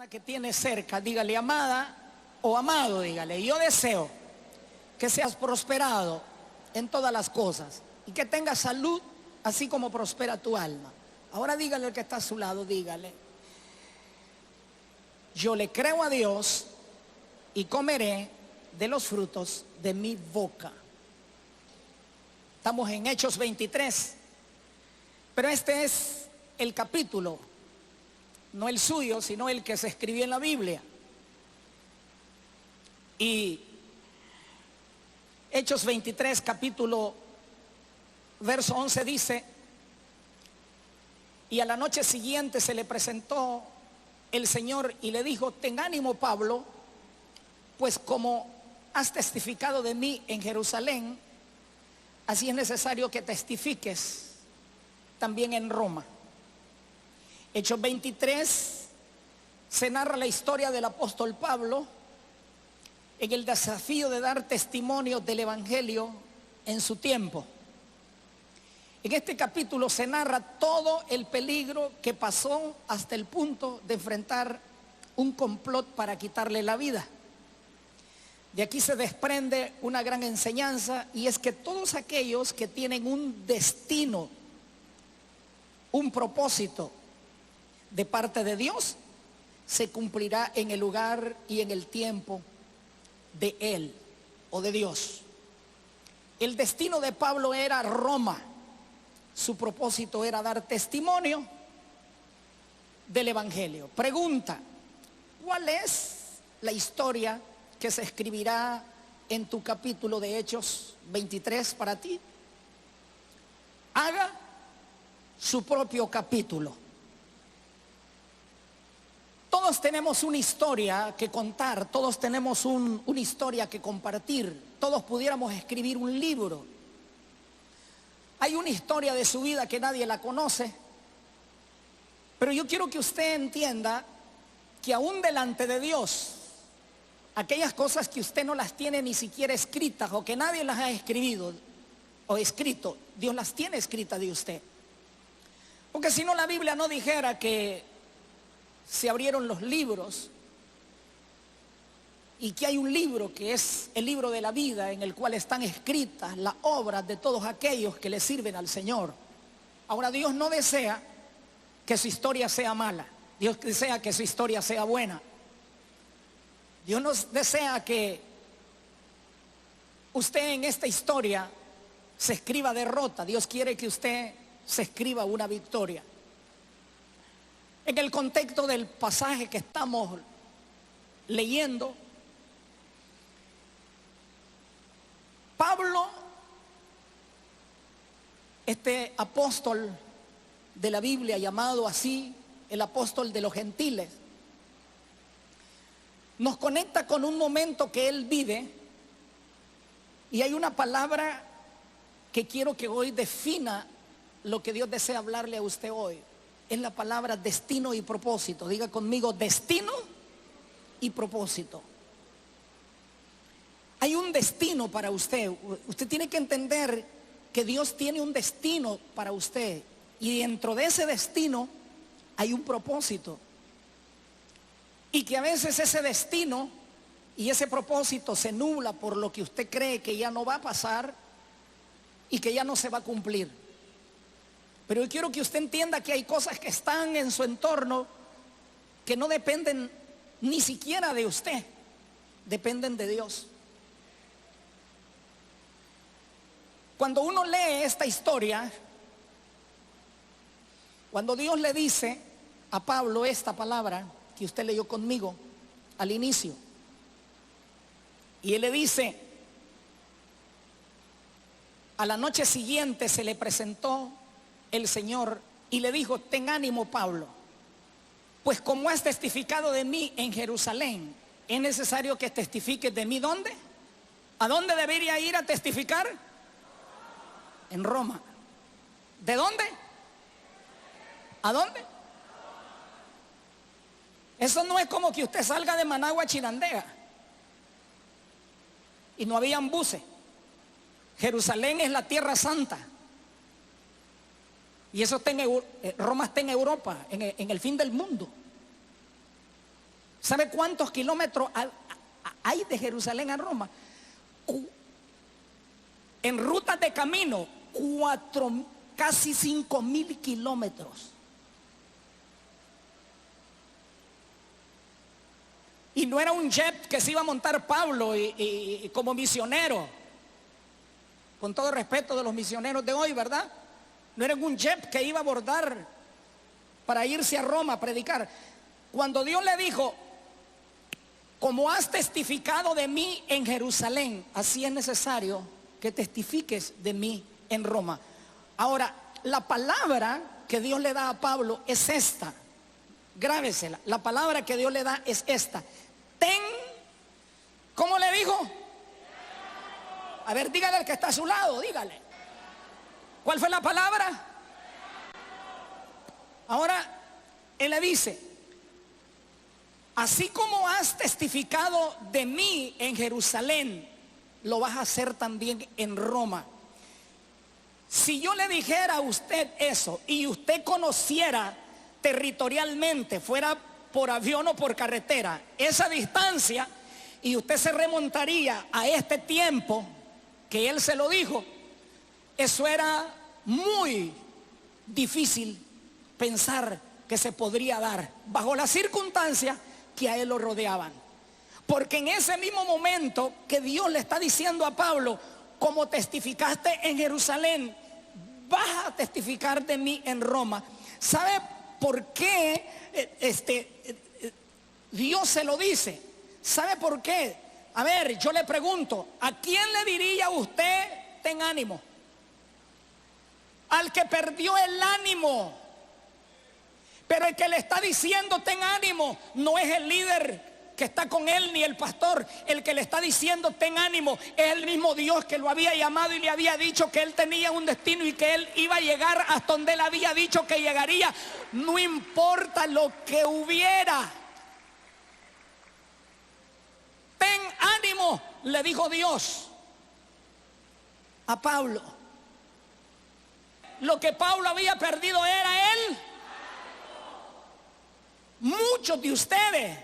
persona que tiene cerca, dígale amada o amado, dígale, yo deseo que seas prosperado en todas las cosas y que tengas salud así como prospera tu alma. Ahora dígale al que está a su lado, dígale, yo le creo a Dios y comeré de los frutos de mi boca. Estamos en Hechos 23, pero este es el capítulo, no el suyo, sino el que se escribió en la Biblia. Y Hechos 23, capítulo, verso 11 dice, y a la noche siguiente se le presentó el Señor y le dijo, ten ánimo, Pablo, pues como has testificado de mí en Jerusalén, así es necesario que testifiques también en Roma. Hechos 23 se narra la historia del apóstol Pablo en el desafío de dar testimonio del evangelio en su tiempo. En este capítulo se narra todo el peligro que pasó hasta el punto de enfrentar un complot para quitarle la vida. De aquí se desprende una gran enseñanza, y es que todos aquellos que tienen un destino, un propósito de parte de Dios, se cumplirá en el lugar y en el tiempo de Él o de Dios. El destino de Pablo era Roma. Su propósito era dar testimonio del evangelio. Pregunta, ¿cuál es la historia que se escribirá en tu capítulo de Hechos 23 para ti? Haga su propio capítulo. Todos tenemos una historia que contar, todos tenemos una historia que compartir, todos pudiéramos escribir un libro. Hay una historia de su vida que nadie la conoce, pero yo quiero que usted entienda que aún delante de Dios, aquellas cosas que usted no las tiene ni siquiera escritas o que nadie las ha escrito o escrito, Dios las tiene escritas de usted. Porque si no, la Biblia no dijera que se abrieron los libros y que hay un libro que es el libro de la vida, en el cual están escritas las obras de todos aquellos que le sirven al Señor. Ahora, Dios no desea que su historia sea mala, Dios desea que su historia sea buena. Dios no desea que usted en esta historia se escriba derrota, Dios quiere que usted se escriba una victoria. En el contexto del pasaje que estamos leyendo, Pablo, este apóstol de la Biblia, llamado así el apóstol de los gentiles, nos conecta con un momento que él vive, y hay una palabra que quiero que hoy defina lo que Dios desea hablarle a usted hoy. Es la palabra destino y propósito. Diga conmigo, destino y propósito. Hay un destino para usted. Usted tiene que entender que Dios tiene un destino para usted, y dentro de ese destino hay un propósito, y que a veces ese destino y ese propósito se nubla por lo que usted cree que ya no va a pasar y que ya no se va a cumplir. Pero yo quiero que usted entienda que hay cosas que están en su entorno que no dependen ni siquiera de usted, dependen de Dios. Cuando uno lee esta historia, cuando Dios le dice a Pablo esta palabra que usted leyó conmigo al inicio, y él le dice, a la noche siguiente se le presentó el Señor y le dijo, ten ánimo, Pablo, pues como has testificado de mí en Jerusalén, es necesario que testifiques de mí. ¿Dónde? ¿A dónde debería ir a testificar? En Roma. ¿De dónde? ¿A dónde? Eso no es como que usted salga de Managua a Chinandega y no habían buses. Jerusalén es la tierra santa. Y eso está Roma está en Europa, en el fin del mundo. ¿Sabe cuántos kilómetros hay de Jerusalén a Roma? En rutas de camino, casi 5.000 kilómetros. Y no era un jet que se iba a montar Pablo y como misionero, con todo respeto de los misioneros de hoy, ¿verdad? No era un jet que iba a abordar para irse a Roma a predicar. Cuando Dios le dijo, como has testificado de mí en Jerusalén, así es necesario que testifiques de mí en Roma. Ahora, la palabra que Dios le da a Pablo es esta. Grábesela. La palabra que Dios le da es esta. Ten, ¿cómo le dijo? A ver, dígale al que está a su lado, dígale. ¿Cuál fue la palabra? Ahora, él le dice, así como has testificado de mí en Jerusalén, lo vas a hacer también en Roma. Si yo le dijera a usted eso y usted conociera territorialmente, fuera por avión o por carretera, esa distancia, y usted se remontaría a este tiempo que él se lo dijo, eso era muy difícil pensar que se podría dar bajo las circunstancias que a él lo rodeaban. Porque en ese mismo momento que Dios le está diciendo a Pablo, como testificaste en Jerusalén, vas a testificar de mí en Roma. ¿Sabe por qué Dios se lo dice? ¿Sabe por qué? A ver, yo le pregunto, ¿a quién le diría usted ten ánimo? Al que perdió el ánimo. Pero el que le está diciendo ten ánimo no es el líder que está con él ni el pastor. El que le está diciendo ten ánimo es el mismo Dios que lo había llamado y le había dicho que él tenía un destino y que él iba a llegar hasta donde él había dicho que llegaría, no importa lo que hubiera. Ten ánimo, le dijo Dios a Pablo. Lo que Pablo había perdido era él. Muchos de ustedes,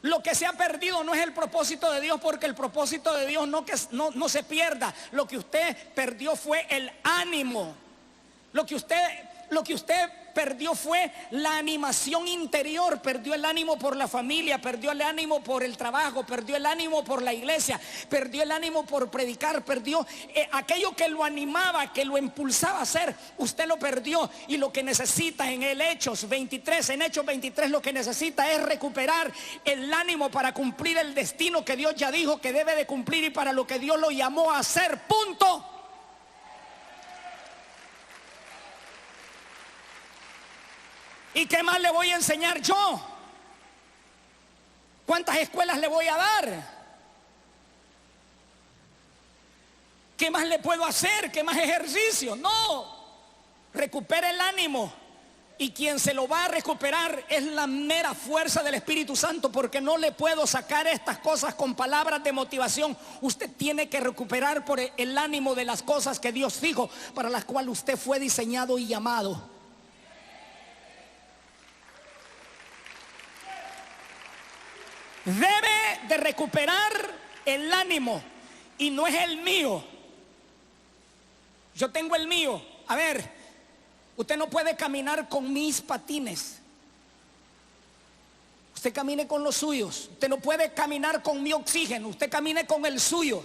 lo que se ha perdido no es el propósito de Dios, porque el propósito de Dios no se pierda. Lo que usted perdió fue el ánimo. Lo que usted perdió fue la animación interior. Perdió el ánimo por la familia, perdió el ánimo por el trabajo, perdió el ánimo por la iglesia, perdió el ánimo por predicar, perdió aquello que lo animaba, que lo impulsaba a hacer. Usted lo perdió, y lo que necesita en Hechos 23 lo que necesita es recuperar el ánimo para cumplir el destino que Dios ya dijo que debe de cumplir y para lo que Dios lo llamó a hacer. Punto. ¿Y qué más le voy a enseñar yo? ¿Cuántas escuelas le voy a dar? ¿Qué más le puedo hacer? ¿Qué más ejercicio? No. Recupere el ánimo. Y quien se lo va a recuperar es la mera fuerza del Espíritu Santo, porque no le puedo sacar estas cosas con palabras de motivación. Usted tiene que recuperar por el ánimo de las cosas que Dios dijo, para las cuales usted fue diseñado y llamado. Debe de recuperar el ánimo, y no es el mío. Yo tengo el mío. A ver, usted no puede caminar con mis patines. Usted camine con los suyos. Usted no puede caminar con mi oxígeno. Usted camine con el suyo.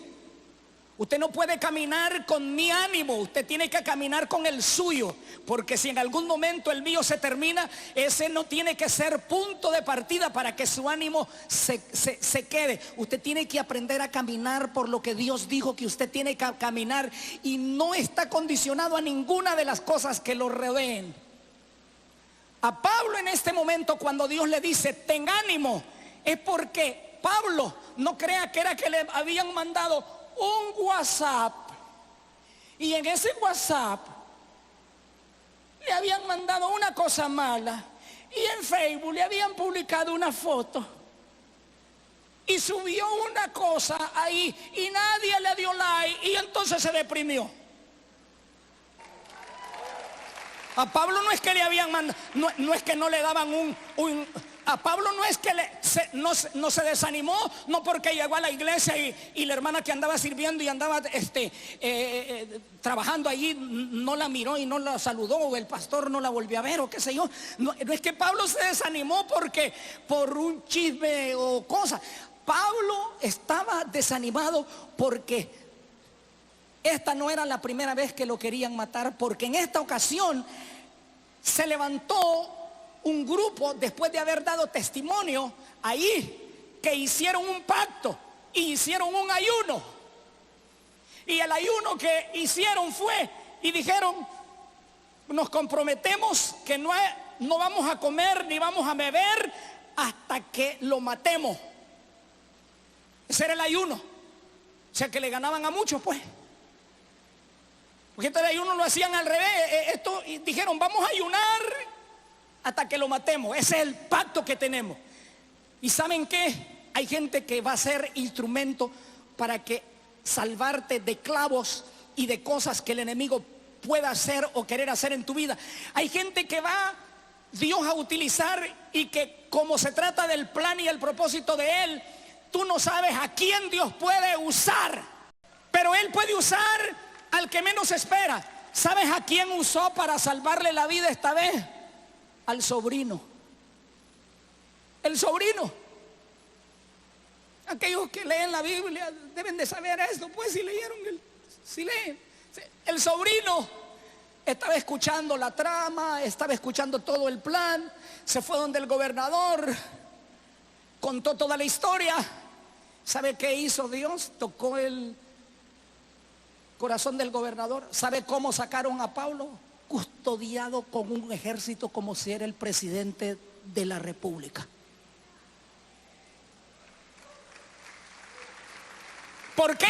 Usted no puede caminar con mi ánimo, usted tiene que caminar con el suyo, porque si en algún momento el mío se termina, ese no tiene que ser punto de partida para que su ánimo se quede. Usted tiene que aprender a caminar por lo que Dios dijo que usted tiene que caminar, y no está condicionado a ninguna de las cosas que lo rodeen. A Pablo en este momento, cuando Dios le dice ten ánimo, es porque Pablo no crea que era que le habían mandado un WhatsApp, y en ese WhatsApp le habían mandado una cosa mala, y en Facebook le habían publicado una foto y subió una cosa ahí y nadie le dio like, y entonces se deprimió. A Pablo no es que le habían mandado, no es que no le daban a Pablo no es que no se desanimó, no porque llegó a la iglesia y la hermana que andaba sirviendo y andaba trabajando allí no la miró y no la saludó, o el pastor no la volvió a ver, o qué sé yo. No es que Pablo se desanimó porque por un chisme o cosa. Pablo estaba desanimado porque esta no era la primera vez que lo querían matar, porque en esta ocasión se levantó un grupo después de haber dado testimonio ahí, que hicieron un pacto y hicieron un ayuno. Y el ayuno que hicieron fue y dijeron: nos comprometemos que no vamos a comer ni vamos a beber hasta que lo matemos. Ese era el ayuno. O sea que le ganaban a muchos, pues. Porque este ayuno lo hacían al revés. Y dijeron: vamos a ayunar hasta que lo matemos. Ese es el pacto que tenemos. ¿Y saben qué? Hay gente que va a ser instrumento para que salvarte de clavos y de cosas que el enemigo pueda hacer o querer hacer en tu vida. Hay gente que va Dios a utilizar, y que como se trata del plan y el propósito de Él, tú no sabes a quién Dios puede usar, pero Él puede usar al que menos espera. ¿Sabes a quién usó para salvarle la vida esta vez? Al sobrino. El sobrino. Aquellos que leen la Biblia deben de saber esto, pues, si leyeron, si leen. El sobrino estaba escuchando la trama, estaba escuchando todo el plan, se fue donde el gobernador, contó toda la historia. ¿Sabe qué hizo Dios? Tocó el corazón del gobernador. ¿Sabe cómo sacaron a Pablo? Custodiado con un ejército como si era el presidente de la república. ¿Por qué?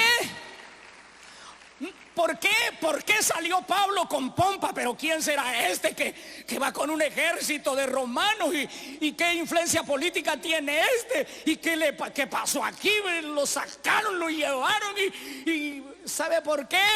¿Por qué? ¿Por qué salió Pablo con pompa? Pero ¿quién será este que va con un ejército de romanos? ¿Y qué influencia política tiene este? ¿Y qué pasó aquí? Lo sacaron, lo llevaron y ¿sabe por qué?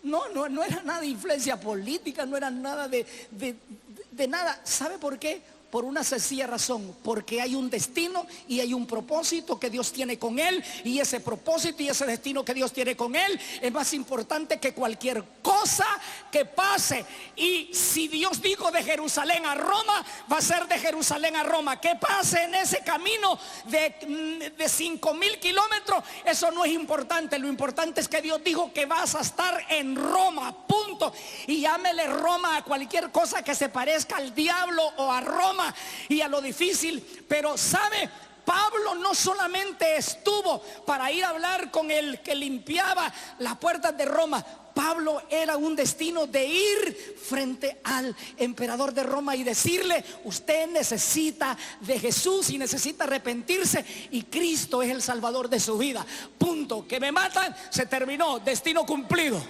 No era nada de influencia política, no era nada de nada. ¿Sabe por qué? Por una sencilla razón: porque hay un destino y hay un propósito que Dios tiene con él, y ese propósito y ese destino que Dios tiene con él es más importante que cualquier cosa que pase. Y si Dios dijo de Jerusalén a Roma, va a ser de Jerusalén a Roma. Que pase en ese camino de 5,000 kilómetros, eso no es importante. Lo importante es que Dios dijo que vas a estar en Roma, punto. Y llámele Roma a cualquier cosa que se parezca al diablo o a Roma y a lo difícil. Pero ¿sabe? Pablo no solamente estuvo para ir a hablar con el que limpiaba las puertas de Roma. Pablo era un destino de ir frente al emperador de Roma y decirle: usted necesita de Jesús y necesita arrepentirse, y Cristo es el salvador de su vida. Punto. Que me matan, se terminó, destino cumplido.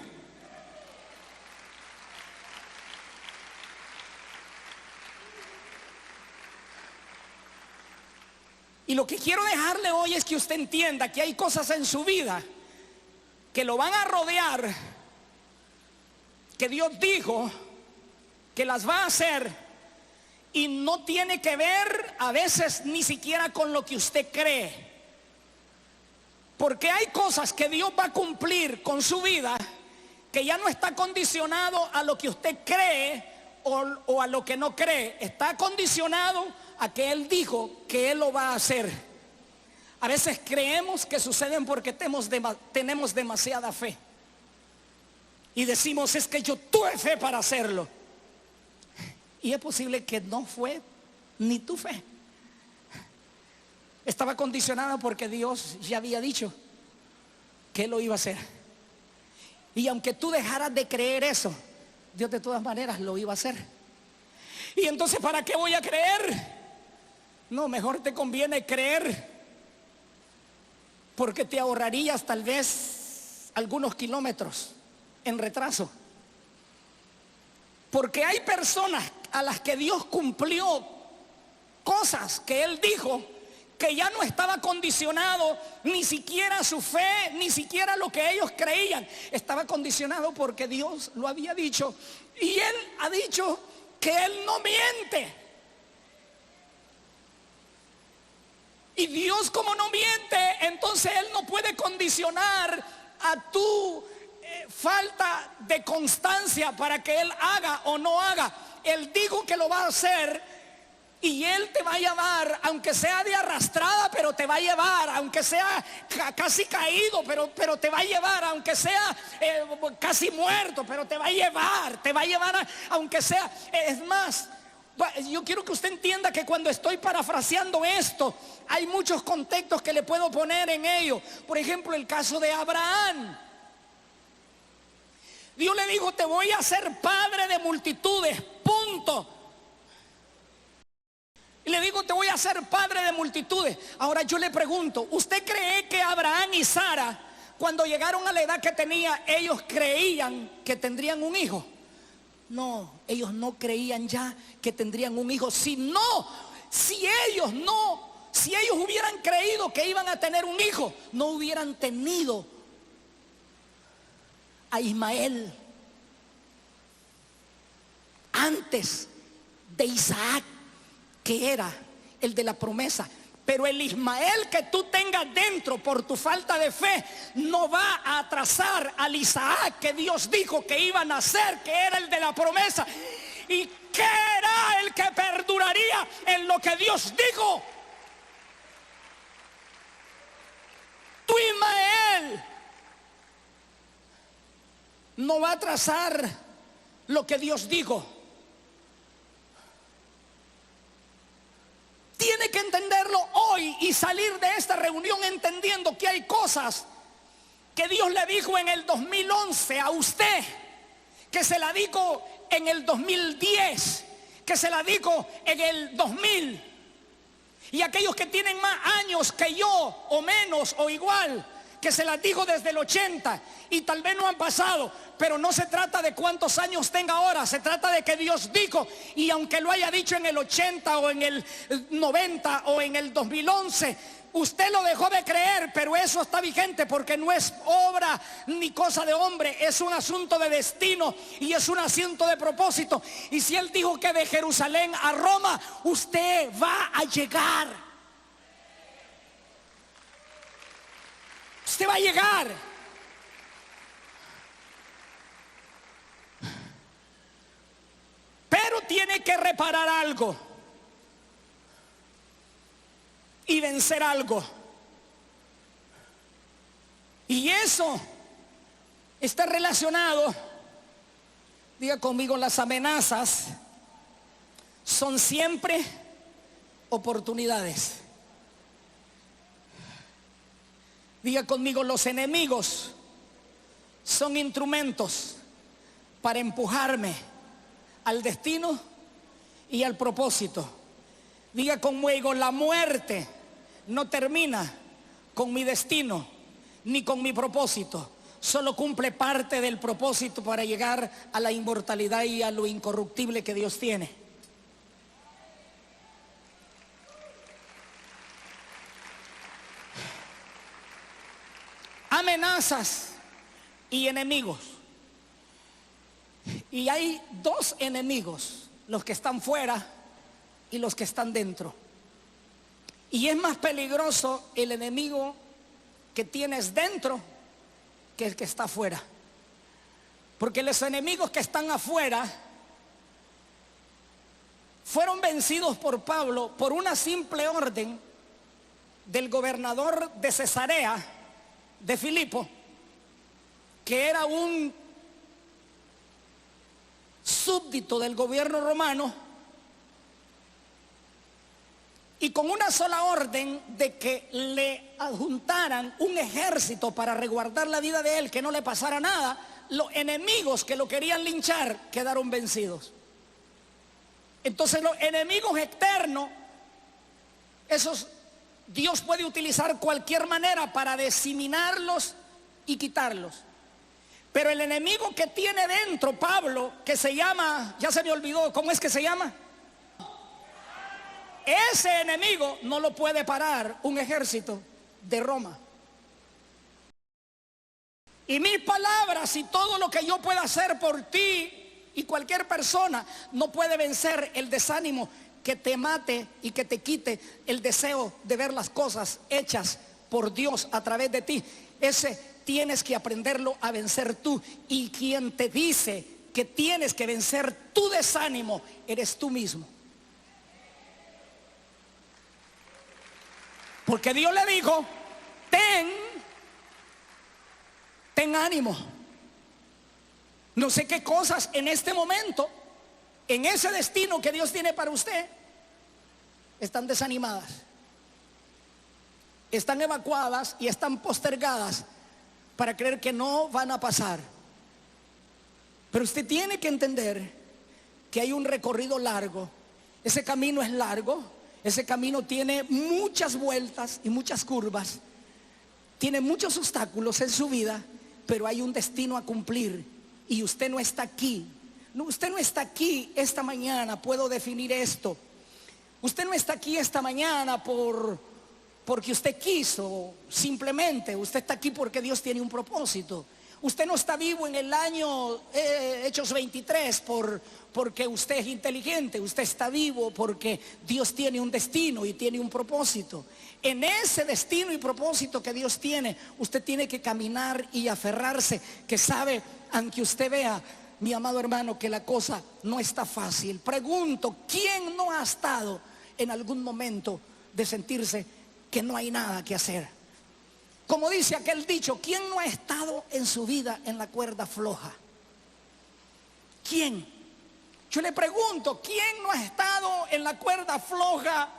Y lo que quiero dejarle hoy es que usted entienda que hay cosas en su vida que lo van a rodear, que Dios dijo que las va a hacer, y no tiene que ver a veces ni siquiera con lo que usted cree. Porque hay cosas que Dios va a cumplir con su vida que ya no está condicionado a lo que usted cree o a lo que no cree. Está condicionado a que Él dijo que Él lo va a hacer. A veces creemos que suceden porque tenemos demasiada fe y decimos: es que yo tuve fe para hacerlo. Y es posible que no fue ni tu fe. Estaba condicionada porque Dios ya había dicho que Él lo iba a hacer. Y aunque tú dejaras de creer eso, Dios de todas maneras lo iba a hacer. Y entonces, ¿para qué voy a creer? No, mejor te conviene creer, porque te ahorrarías tal vez algunos kilómetros en retraso. Porque hay personas a las que Dios cumplió cosas que Él dijo, que ya no estaba condicionado ni siquiera su fe, ni siquiera lo que ellos creían. Estaba condicionado porque Dios lo había dicho, y Él ha dicho que Él no miente. Y Dios, como no miente, entonces Él no puede condicionar a tu falta de constancia para que Él haga o no haga. Él dijo que lo va a hacer y Él te va a llevar, aunque sea de arrastrada, pero te va a llevar, aunque sea casi caído, pero te va a llevar, aunque sea casi muerto, pero te va a llevar aunque sea, es más. Yo quiero que usted entienda que cuando estoy parafraseando esto, hay muchos contextos que le puedo poner en ello. Por ejemplo, el caso de Abraham. Dios le dijo: te voy a hacer padre de multitudes, punto. Y le digo: te voy a hacer padre de multitudes. Ahora yo le pregunto, ¿usted cree que Abraham y Sara, cuando llegaron a la edad que tenía, ellos creían que tendrían un hijo? No, ellos no creían ya que tendrían un hijo. Si ellos hubieran creído que iban a tener un hijo, no hubieran tenido a Ismael antes de Isaac, que era el de la promesa. Pero el Ismael que tú tengas dentro por tu falta de fe no va a atrasar al Isaac que Dios dijo que iba a nacer, que era el de la promesa. ¿Y qué era el que perduraría en lo que Dios dijo? Tu Ismael no va a atrasar lo que Dios dijo. Tiene que entenderlo hoy y salir de esta reunión entendiendo que hay cosas que Dios le dijo en el 2011 a usted, que se la dijo en el 2010, que se la dijo en el 2000. Y aquellos que tienen más años que yo, o menos, o igual, que se las dijo desde el 80 y tal vez no han pasado. Pero no se trata de cuántos años tenga ahora, se trata de que Dios dijo, y aunque lo haya dicho en el 80 o en el 90 o en el 2011, usted lo dejó de creer, pero eso está vigente porque no es obra ni cosa de hombre, es un asunto de destino y es un asunto de propósito. Y si Él dijo que de Jerusalén a Roma usted va a llegar, usted va a llegar. Pero tiene que reparar algo y vencer algo. Y eso está relacionado, diga conmigo, las amenazas son siempre oportunidades. Diga conmigo, los enemigos son instrumentos para empujarme al destino y al propósito. Diga conmigo, la muerte no termina con mi destino ni con mi propósito, solo cumple parte del propósito para llegar a la inmortalidad y a lo incorruptible que Dios tiene. Amenazas y enemigos. Y hay dos enemigos, los que están fuera y los que están dentro. Y es más peligroso el enemigo que tienes dentro que el que está afuera. Porque los enemigos que están afuera fueron vencidos por Pablo por una simple orden del gobernador de Cesarea de Filipo, que era un súbdito del gobierno romano, y con una sola orden de que le adjuntaran un ejército para resguardar la vida de él, que no le pasara nada, los enemigos que lo querían linchar quedaron vencidos. Entonces los enemigos externos, esos Dios puede utilizar cualquier manera para diseminarlos y quitarlos. Pero el enemigo que tiene dentro Pablo, que se llama, ya se me olvidó, ¿cómo es que se llama? Ese enemigo no lo puede parar un ejército de Roma. Y mis palabras y todo lo que yo pueda hacer por ti y cualquier persona no puede vencer el desánimo que te mate y que te quite el deseo de ver las cosas hechas por Dios a través de ti. Ese tienes que aprenderlo a vencer tú. Y quien te dice que tienes que vencer tu desánimo, eres tú mismo. Porque Dios le dijo, ten ánimo. No sé qué cosas en este momento, en ese destino que Dios tiene para usted, están desanimadas, están evacuadas y están postergadas para creer que no van a pasar. Pero usted tiene que entender que hay un recorrido largo. Ese camino es largo, ese camino tiene muchas vueltas y muchas curvas, tiene muchos obstáculos en su vida, pero hay un destino a cumplir. Y usted no está aquí. Usted no está aquí esta mañana, puedo definir esto. Usted no está aquí esta mañana porque usted quiso, simplemente. Usted está aquí porque Dios tiene un propósito. Usted no está vivo en el año Hechos 23 porque usted es inteligente. Usted está vivo porque Dios tiene un destino y tiene un propósito. En ese destino y propósito que Dios tiene, usted tiene que caminar y aferrarse. Que sabe, aunque usted vea, mi amado hermano, que la cosa no está fácil. Pregunto, ¿quién no ha estado en algún momento de sentirse que no hay nada que hacer? Como dice aquel dicho, ¿quién no ha estado en su vida en la cuerda floja? ¿Quién? Yo le pregunto, ¿quién no ha estado en la cuerda floja?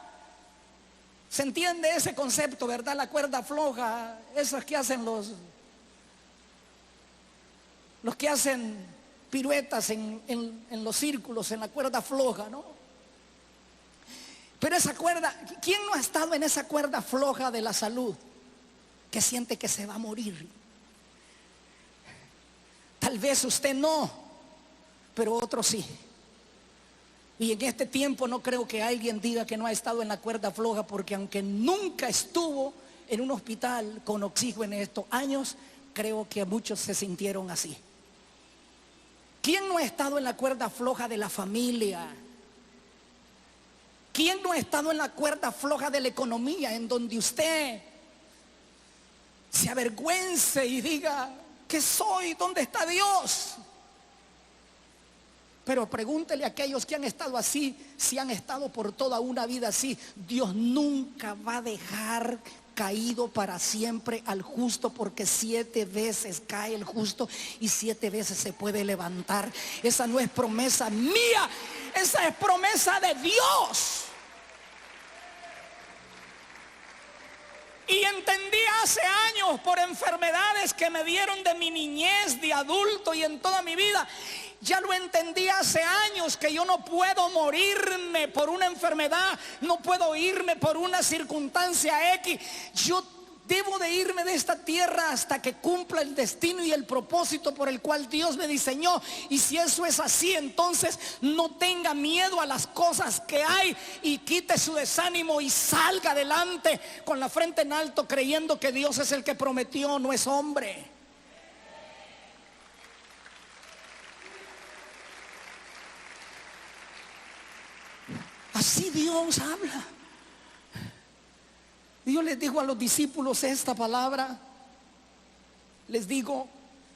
¿Se entiende ese concepto, verdad? La cuerda floja, esas que hacen los que hacen piruetas en los círculos, en la cuerda floja, ¿no? Pero esa cuerda, ¿quién no ha estado en esa cuerda floja de la salud? Que siente que se va a morir. Tal vez usted no, pero otro sí. Y en este tiempo no creo que alguien diga que no ha estado en la cuerda floja, porque aunque nunca estuvo en un hospital con oxígeno en estos años, creo que muchos se sintieron así. ¿Quién no ha estado en la cuerda floja de la familia? ¿Quién no ha estado en la cuerda floja de la economía, en donde usted se avergüence y diga, ¿qué soy? ¿Dónde está Dios? Pero pregúntele a aquellos que han estado así, si han estado por toda una vida así. Dios nunca va a dejar caído para siempre al justo, porque 7 veces cae el justo y 7 veces se puede levantar. Esa no es promesa mía, esa es promesa de Dios. Y entendí hace años, por enfermedades que me dieron de mi niñez, de adulto y en toda mi vida, ya lo entendí hace años, que yo no puedo morirme por una enfermedad, no puedo irme por una circunstancia X. Yo debo de irme de esta tierra hasta que cumpla el destino y el propósito por el cual Dios me diseñó. Y si eso es así, entonces no tenga miedo a las cosas que hay y quite su desánimo y salga adelante con la frente en alto, creyendo que Dios es el que prometió, no es hombre. Así Dios habla. Dios les dijo a los discípulos esta palabra. Les digo,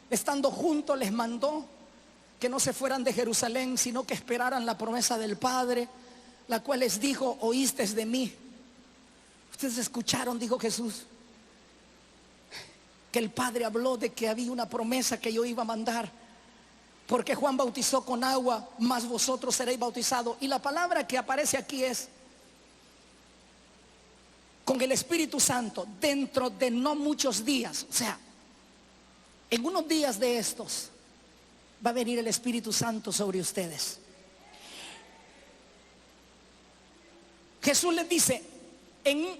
estando juntos les mandó que no se fueran de Jerusalén, sino que esperaran la promesa del Padre, la cual les dijo, oísteis de mí. Ustedes escucharon, dijo Jesús, que el Padre habló de que había una promesa que yo iba a mandar. Porque Juan bautizó con agua, mas vosotros seréis bautizados. Y la palabra que aparece aquí es con el Espíritu Santo, dentro de no muchos días. O sea, en unos días de estos va a venir el Espíritu Santo sobre ustedes. Jesús les dice, en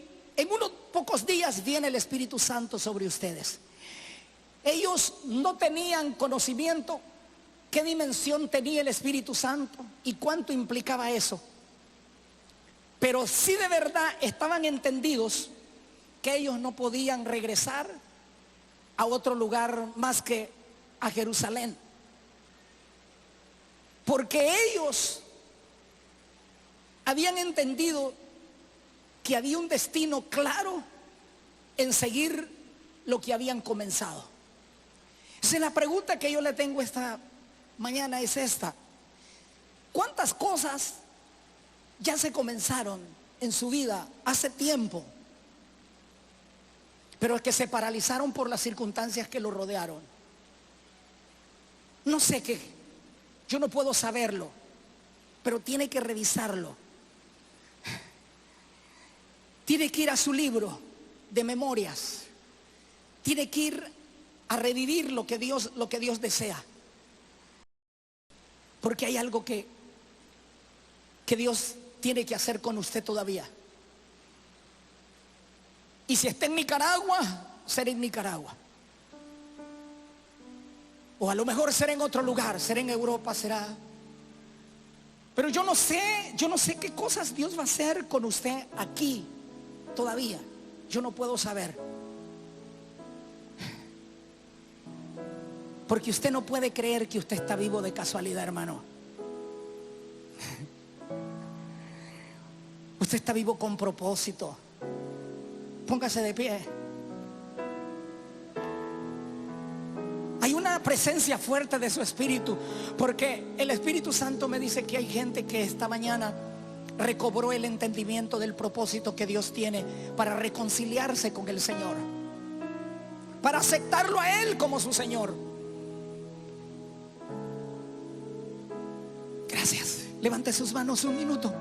unos pocos días viene el Espíritu Santo sobre ustedes. Ellos no tenían conocimiento qué dimensión tenía el Espíritu Santo y cuánto implicaba eso. Pero sí de verdad estaban entendidos que ellos no podían regresar a otro lugar más que a Jerusalén. Porque ellos habían entendido que había un destino claro en seguir lo que habían comenzado. Entonces la pregunta que yo le tengo esta mañana es esta: ¿cuántas cosas ya se comenzaron en su vida hace tiempo, pero que se paralizaron por las circunstancias que lo rodearon? No sé qué, yo no puedo saberlo, pero tiene que revisarlo. Tiene que ir a su libro de memorias, tiene que ir a revivir lo que Dios desea, porque hay algo que Dios tiene que hacer con usted todavía. Y si está en Nicaragua, será en Nicaragua, o a lo mejor será en otro lugar, será en Europa, será. Pero yo no sé qué cosas Dios va a hacer con usted aquí todavía. Yo no puedo saber, porque usted no puede creer que usted está vivo de casualidad, hermano. Usted está vivo con propósito. Póngase de pie. Hay una presencia fuerte de su espíritu, porque el Espíritu Santo me dice que hay gente que esta mañana recobró el entendimiento del propósito que Dios tiene para reconciliarse con el Señor, para aceptarlo a Él como su Señor. Gracias. Levante sus manos un minuto.